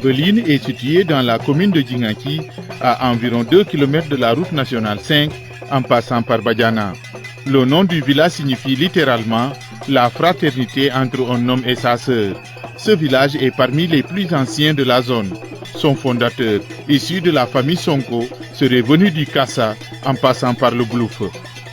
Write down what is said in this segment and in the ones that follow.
Beline est située dans la commune de Djingaki, à environ 2 km de la route nationale 5, en passant par Badiana. Le nom du village signifie littéralement la fraternité entre un homme et sa sœur. Ce village est parmi les plus anciens de la zone. Son fondateur, issu de la famille Sonko, serait venu du Kassa en passant par le Blouf.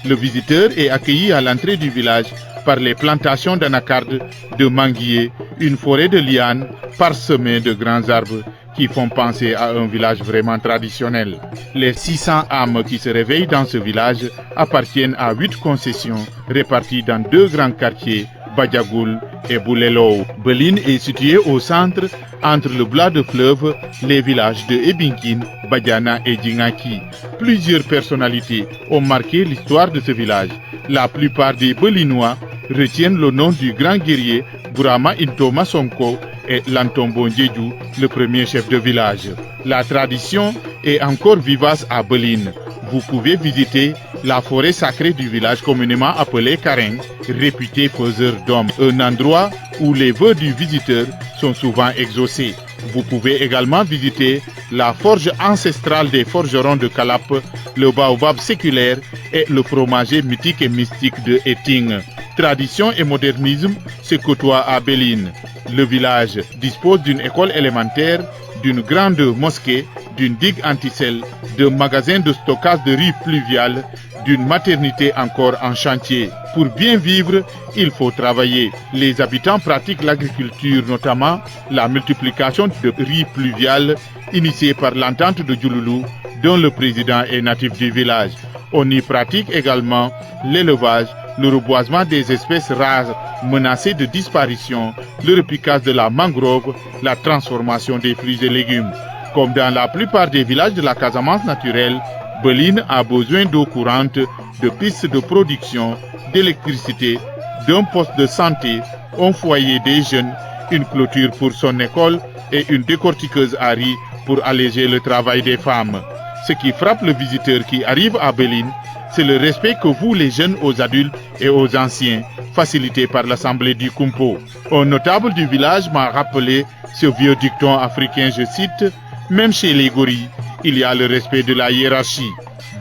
Le visiteur est accueilli à l'entrée du village par les plantations d'anacardes, de manguiers, une forêt de lianes parsemée de grands arbres qui font penser à un village vraiment traditionnel. Les 600 âmes qui se réveillent dans ce village appartiennent à 8 concessions réparties dans 2 grands quartiers, Badiagoul et Boulelo. Beline est située au centre, entre le blas de fleuve, les villages de Ebinkin, Badiana et Djingaki. Plusieurs personnalités ont marqué l'histoire de ce village. La plupart des Belinois retiennent le nom du grand guerrier Bourama Intoma Sonko et Lantombo Ndjedju, le premier chef de village. La tradition est encore vivace à Beline. Vous pouvez visiter la forêt sacrée du village communément appelée Kareng, réputé faiseur d'hommes, un endroit où les vœux du visiteur sont souvent exaucés. Vous pouvez également visiter la forge ancestrale des forgerons de Kalap, le baobab séculaire et le fromager mythique et mystique de Eting. Tradition et modernisme se côtoient à Beline. Le village dispose d'une école élémentaire, d'une grande mosquée, d'une digue anti-sel, d'un magasin de stockage de riz pluviales, d'une maternité encore en chantier. Pour bien vivre, il faut travailler. Les habitants pratiquent l'agriculture, notamment la multiplication de riz pluvial initiée par l'entente de Djouloulou, dont le président est natif du village. On y pratique également l'élevage, le reboisement des espèces rares menacées de disparition, le repiquage de la mangrove, la transformation des fruits et légumes. Comme dans la plupart des villages de la Casamance naturelle, Beline a besoin d'eau courante, de pistes de production, d'électricité, d'un poste de santé, un foyer des jeunes, une clôture pour son école et une décortiqueuse à riz pour alléger le travail des femmes. Ce qui frappe le visiteur qui arrive à Beline, c'est le respect que vouent les jeunes aux adultes et aux anciens, facilité par l'Assemblée du Kumpo. Un notable du village m'a rappelé ce vieux dicton africain, je cite, « Même chez les gorilles, il y a le respect de la hiérarchie ».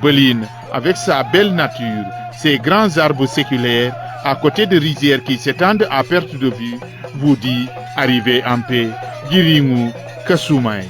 Beline, avec sa belle nature, ses grands arbres séculaires, à côté de rizières qui s'étendent à perte de vue, vous dit « Arrivez en paix, Giringu, Kasumai ».